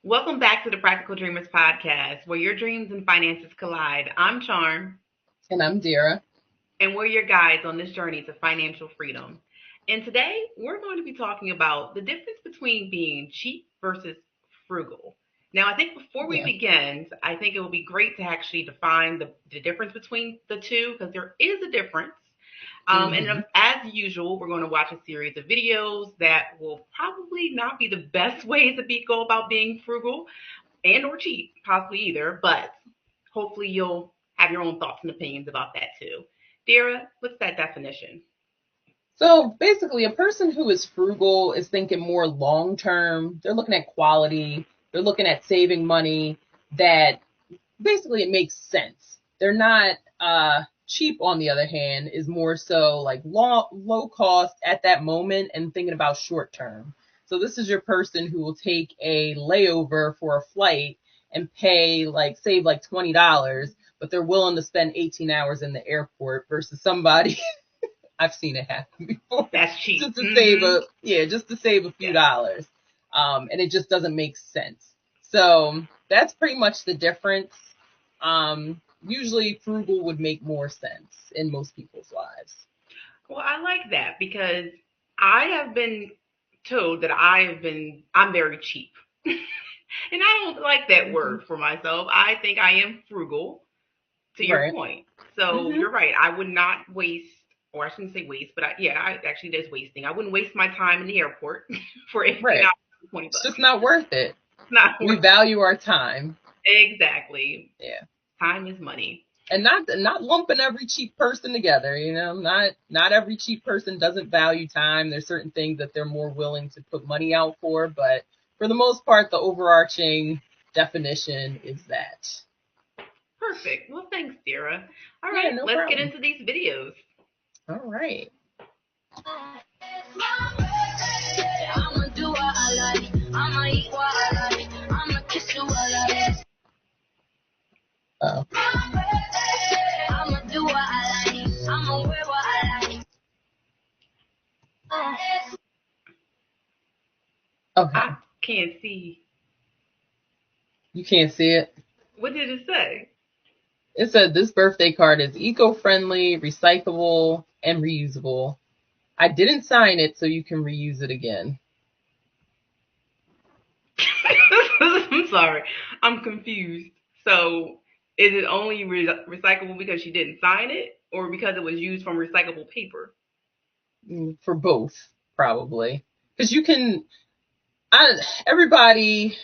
Welcome back to the Practical Dreamers podcast, where your dreams and finances collide. I'm Charm, And I'm Dira. and we're your guides on this journey to financial freedom. And today, we're going to be talking about the difference between being cheap versus frugal. Now, I think before we Yeah. begin, I think it would be great to actually define the difference between the two because there is a difference. And hmm as usual, we're going to watch a series of videos that will probably not be the best way to go about being frugal and or cheap, possibly either, but hopefully you'll have your own thoughts and opinions about that too. Dara, what's that definition? So basically, a person who is frugal is thinking more long term. They're looking at quality. They're looking at saving money. That basically it makes sense. They're not cheap. On the other hand, is more so like low cost at that moment and thinking about short term. So this is your person who will take a layover for a flight and pay like save like $20, but they're willing to spend 18 hours in the airport versus somebody I've seen it happen before. That's cheap. Just to save Mm-hmm. just to save a few Yes. dollars. And it just doesn't make sense. So that's pretty much the difference. Usually frugal would make more sense in most people's lives. Well, I like that because I have been told that I'm very cheap. And I don't like that hmm word for myself. I think I am frugal, to your Right. point. So hmm you're right. I would not waste, or I shouldn't say waste, but actually there's wasting. I wouldn't waste my time in the airport for 18 Right. hours, 20 It's bucks. just not worth it. It's not We worth value our time. it. Exactly. Yeah. Time is money. And not lumping every cheap person together, not every cheap person doesn't value time. There's certain things that they're more willing to put money out for, but for the most part the overarching definition is that. Perfect. Well, thanks, Dara. All Yeah, right, no let's get problem. into these videos. All right. I'ma do what I like. I'ma eat what I like. I'ma kiss you while I like. Oh, I'ma do what I like. I'ma wear what I like. okay. I can't see. You can't see it. What did it say? It said this birthday card is eco-friendly, recyclable, and reusable. I didn't sign it so you can reuse it again. I'm sorry. I'm confused. So, is it only recyclable because she didn't sign it, or because it was used from recyclable paper? For both, probably. Because you can I everybody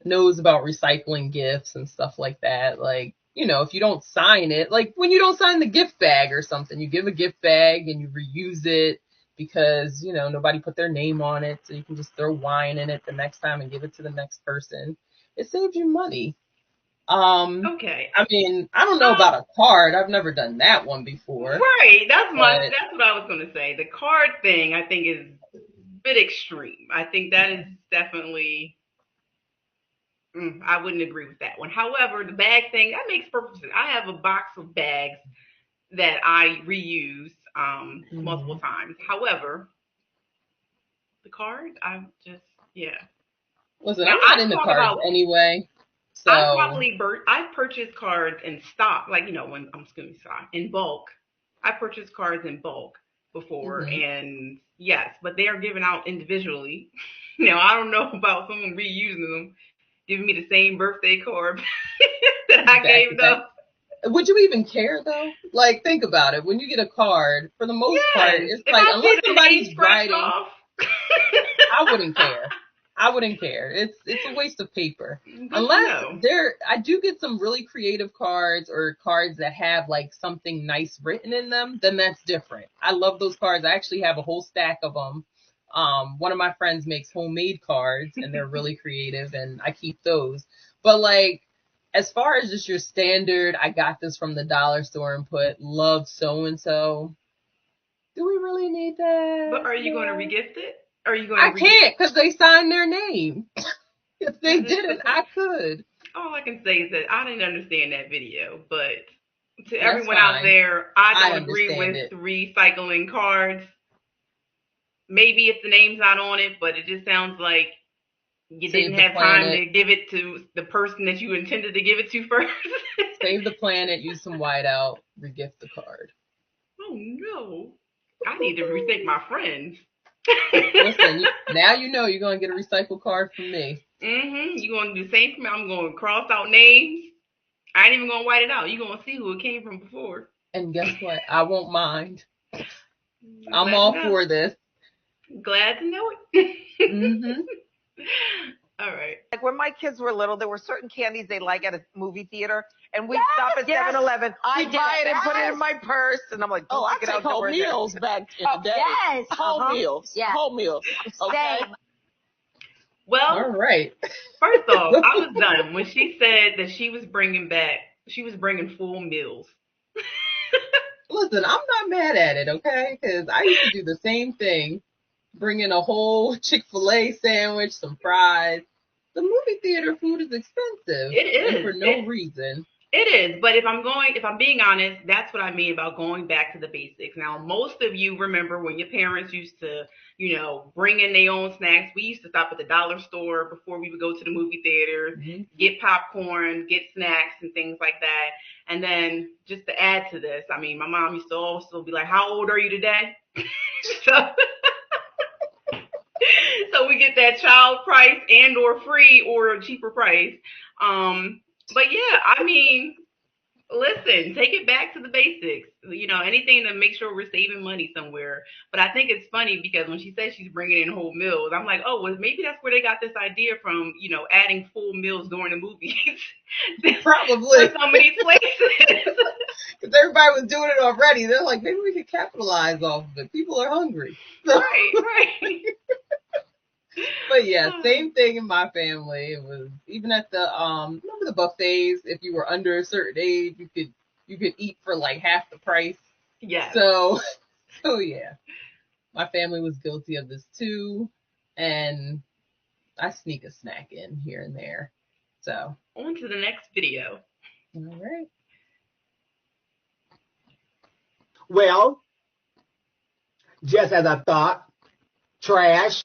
knows about recycling gifts and stuff like that. Like, if you don't sign it, like when you don't sign the gift bag or something, you give a gift bag and you reuse it because, nobody put their name on it. So you can just throw wine in it the next time and give it to the next person. It saves you money. Um, Okay. I mean, I don't know Um, about a card. I've never done that one before, right. but That's what I was gonna say. The card thing I think is a bit extreme. I think that is definitely I wouldn't agree with that one. However, the bag thing that makes perfect sense. I have a box of bags that I reuse multiple mhm. times. However, the card, I just yeah. Listen, Now I'm not into cards anyway. So, I've purchased cards in stock, like when I'm excuse me, stock in bulk. I purchased cards in bulk before, mhm, and yes, but they are given out individually. Now I don't know about someone reusing them, giving me the same birthday card that I back to gave back. them. Would you even care though? Like, think about it. When you get a card, for the most part, Yes, it's if like I see unless the name somebody's scratched writing, off, I wouldn't care. I wouldn't care. It's a waste of paper. good to Unless know. I do get some really creative cards or cards that have like something nice written in them, then that's different. I love those cards. I actually have a whole stack of them. One of my friends makes homemade cards and they're really creative and I keep those. But like, as far as just your standard, I got this from the dollar store and put love so and so. Do we really need But that? are you going to No. regift it? Are you going to I regift? can't because they signed their name. If they But didn't, I could. all I can say is that I didn't understand that video, but to That's everyone out fine. there, I I don't agree understand with it. recycling cards. Maybe if the name's not on it, but it just sounds like You Save didn't the have time planet. to give it to the person that you intended to give it to first. Save the planet. Use some whiteout. Regift the card. Oh no. I need to rethink my friends. Listen, now you know you're gonna get a recycled card from me. You gonna do the same for me. I'm gonna cross out names. I ain't even gonna white it out. You gonna see who it came from before. And guess what? I won't mind. I'm Glad to all know. for this. Glad to know it. Mm-hmm. All right. Like when my kids were little, there were certain candies they like at a movie theater, and we'd stop at 7-Eleven. I'd buy it and put it in my purse, and I'm like, Oh, I take it take out whole to meals back in the day. Yes. Whole meals. Yeah. Whole meals. Okay. Same. All Well, right. first off, I was done when she said that she was bringing full meals. Listen, I'm not mad at it, okay? Because I used to do the same thing. Bring in a whole Chick-fil-A sandwich, some fries. The movie theater food is expensive, It and for is. no reason. It is, but if I'm being honest, that's what I mean about going back to the basics. Now, most of you remember when your parents used to, bring in their own snacks. We used to stop at the dollar store before we would go to the movie theaters, Mm-hmm. get popcorn, get snacks and things like that. And then just to add to this, I mean, my mom used to also be like, "How old are you today?" so, so we get that child price and or free or a cheaper price. But yeah, I mean, listen, take it back to the basics. Anything to make sure we're saving money somewhere. But I think it's funny because when she says she's bringing in whole meals, I'm like, oh, well, maybe that's where they got this idea from. Adding full meals during the movies for Probably. some of these places. Because everybody was doing it already. They're like, maybe we could capitalize off of it. People are hungry. So, Right, right. but yeah, same thing in my family. It was even at the remember the buffets, if you were under a certain age, you could eat for like half the price. Yes. So so yeah. My family was guilty of this too. And I sneak a snack in here and there. So On to the next video. all right. Well, just as I thought, trash.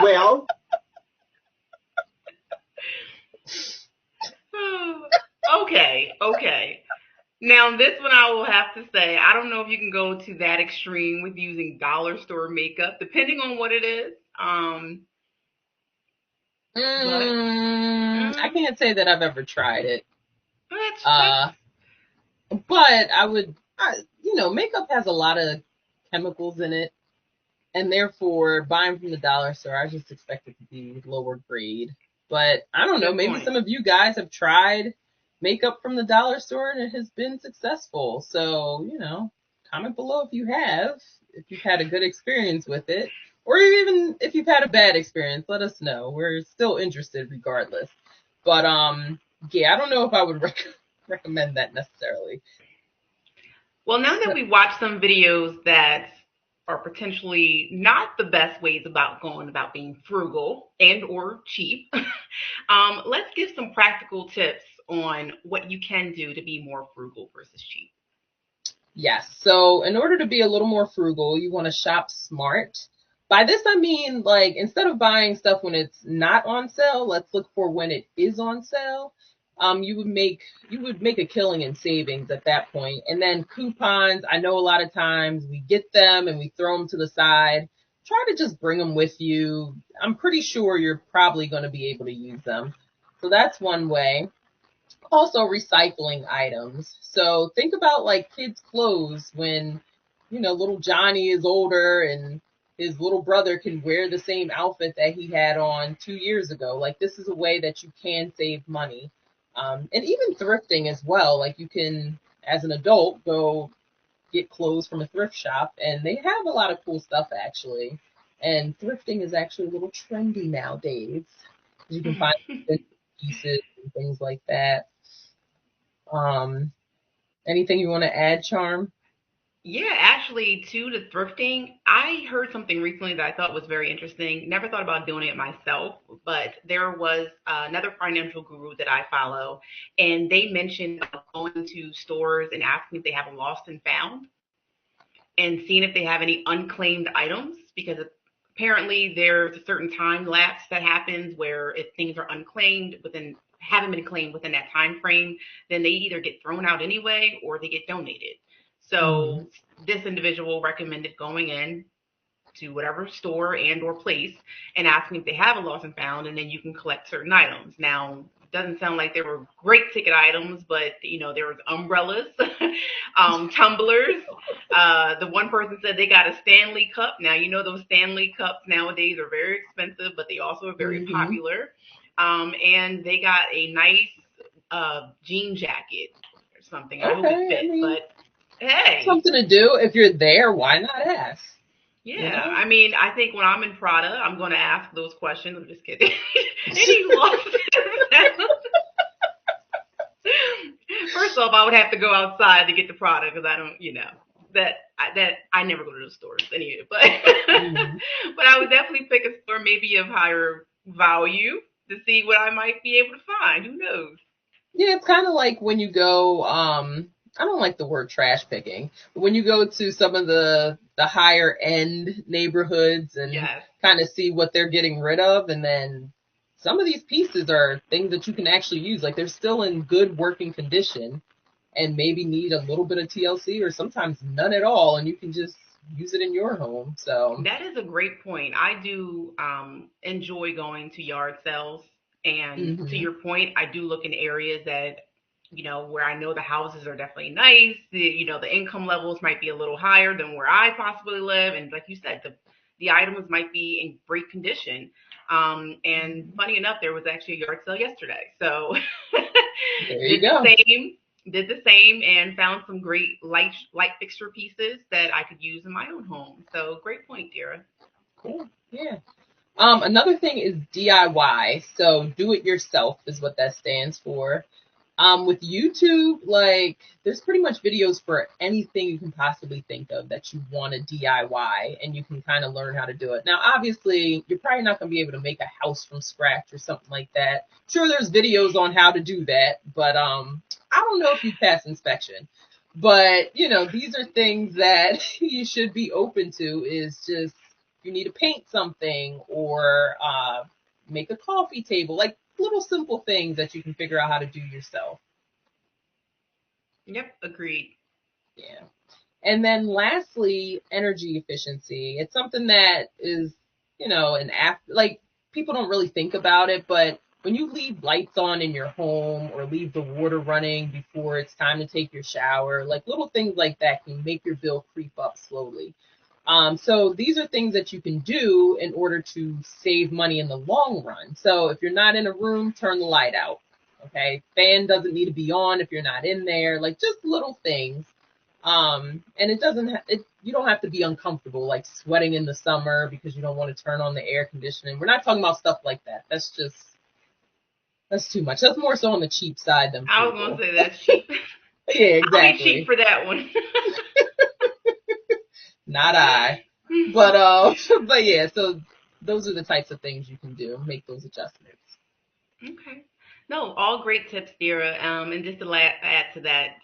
Well, Okay. Now, this one I will have to say, I don't know if you can go to that extreme with using dollar store makeup, depending on what it is. But I can't say that I've ever tried it. that's But makeup has a lot of chemicals in it. And therefore, buying from the dollar store, I just expect it to be lower grade. But I don't know, good maybe point. some of you guys have tried makeup from the dollar store and it has been successful. So, comment below if you have, if you've had a good experience with it, or even if you've had a bad experience, let us know. We're still interested regardless. But yeah, I don't know if I would recommend that necessarily. Well, now that we've watched some videos that are potentially not the best ways about going about being frugal and or cheap, let's give some practical tips on what you can do to be more frugal versus cheap. Yes. So in order to be a little more frugal, you want to shop smart. By this, I mean, like, instead of buying stuff when it's not on sale, let's look for when it is on sale. You would make a killing in savings at that point. And then coupons, I know a lot of times we get them and we throw them to the side. Try to just bring them with you. I'm pretty sure you're probably going to be able to use them. So that's one way. Also recycling items. So think about like kids' clothes when, little Johnny is older and his little brother can wear the same outfit that he had on 2 years ago. Like this is a way that you can save money. And even thrifting as well. Like you can, as an adult, go get clothes from a thrift shop and they have a lot of cool stuff actually. And thrifting is actually a little trendy nowadays. You can find pieces and things like that. Um, Anything you want to add, Charm? Yeah, actually, to the thrifting, I heard something recently that I thought was very interesting. Never thought about doing it myself, but there was another financial guru that I follow, and they mentioned going to stores and asking if they have a lost and found and seeing if they have any unclaimed items because apparently there's a certain time lapse that happens where if things are unclaimed haven't been claimed within that time frame, then they either get thrown out anyway or they get donated. Mhm. So this individual recommended going in to whatever store and or place and asking if they have a lost and found, and then you can collect certain items. Now, it doesn't sound like there were great ticket items, but there was umbrellas, tumblers. The one person said they got a Stanley cup. Now those Stanley cups nowadays are very expensive, but they also are very Mhm. popular. And they got a nice jean jacket or something. I hope it Okay, I fits, mean, but hey, something to do. If you're there, why not ask? You yeah, know? I mean, I think when I'm in Prada, I'm going to ask those questions. I'm just kidding. Any lost First off, I would have to go outside to get the Prada because I don't, that I never go to those stores anyway. But Mhm. but I would definitely pick a store maybe of higher value to see what I might be able to find. Who knows? Yeah, it's kind of like when you go, I don't like the word trash picking, but when you go to some of the higher end neighborhoods and Yes. kind of see what they're getting rid of, and then some of these pieces are things that you can actually use. Like they're still in good working condition and maybe need a little bit of TLC or sometimes none at all, and you can just use it in your home. So, That is a great point. I do enjoy going to yard sales. And to hmm your point, I do look in areas that, where I know the houses are definitely nice. The income levels might be a little higher than where I possibly live. And like you said, the items might be in great condition. And funny enough, there was actually a yard sale yesterday. So there you did the go. same did the same and found some great light fixture pieces that I could use in my own home. So great point, Dara. Cool. Yeah. Another thing is DIY. So do it yourself is what that stands for. With YouTube, like there's pretty much videos for anything you can possibly think of that you want to DIY and you can kind of learn how to do it. Now, obviously, you're probably not going to be able to make a house from scratch or something like that. Sure, there's videos on how to do that, but I don't know if you pass inspection. But, these are things that you should be open to is just you need to paint something or make a coffee table, like little simple things that you can figure out how to do yourself. Yep, agreed. Yeah. And then lastly, energy efficiency. It's something that is, an app, like people don't really think about it, but when you leave lights on in your home or leave the water running before it's time to take your shower, like little things like that can make your bill creep up slowly. So these are things that you can do in order to save money in the long run. So if you're not in a room, turn the light out. Okay. Fan doesn't need to be on if you're not in there. Like just little things. And it doesn't, you don't have to be uncomfortable, like sweating in the summer because you don't want to turn on the air conditioning. We're not talking about stuff like that. That's too much. That's more so on the cheap side than I was gonna frugal. say that's cheap. Yeah, I'll be cheap exactly. for that one. Not I. But but yeah, so those are the types of things you can do. Make those adjustments. Okay. No, all great tips, Dira. And just to add to that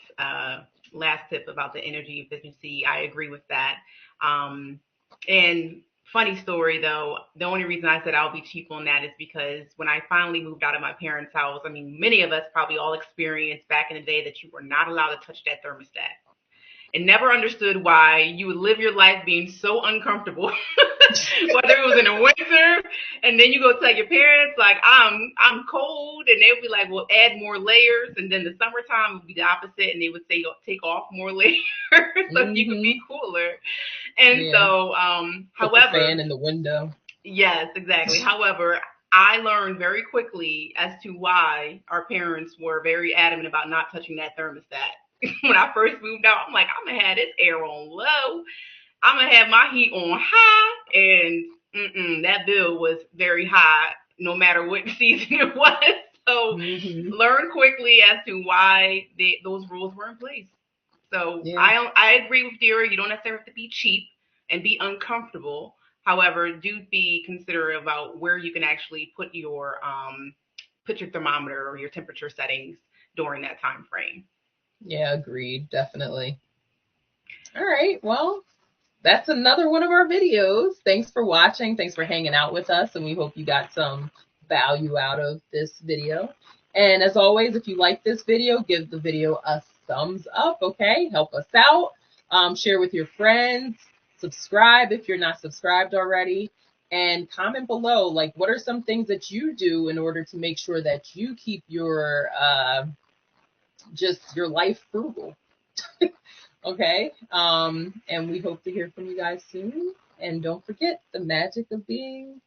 last tip about the energy efficiency, I agree with that. And funny story though, the only reason I said I'll be cheap on that is because when I finally moved out of my parents' house, I mean, many of us probably all experienced back in the day that you were not allowed to touch that thermostat and never understood why you would live your life being so uncomfortable, whether it was in the winter, and then you go tell your parents like I'm cold, and they would be like, well, add more layers, and then the summertime would be the opposite, and they would say take off more layers so you could be Hmm. cooler. And Yeah. so, Put the however, fan in the window. yes, exactly. However, I learned very quickly as to why our parents were very adamant about not touching that thermostat. When I first moved out, I'm like, I'm gonna have this air on low. I'm gonna have my heat on high, and that bill was very high, no matter what season it was. So, Hmm. learn quickly as to why those rules were in place. So Yeah. I agree with Dira. You don't necessarily have to be cheap and be uncomfortable. However, do be considerate about where you can actually put your thermometer or your temperature settings during that time frame. Yeah, agreed. Definitely. All right. Well, that's another one of our videos. Thanks for watching. Thanks for hanging out with us. And we hope you got some value out of this video. And as always, if you like this video, give the video a thumbs up, okay? Help us out. Share with your friends. Subscribe if you're not subscribed already. And comment below, like, what are some things that you do in order to make sure that you keep your just your life frugal? Okay. And we hope to hear from you guys soon. And don't forget the magic of being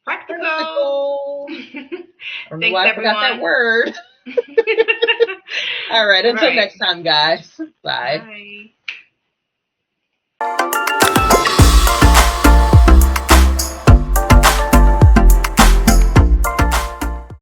Practical. I don't know Thanks, why I forgot that word. All right. Until next time, guys. Bye. Bye.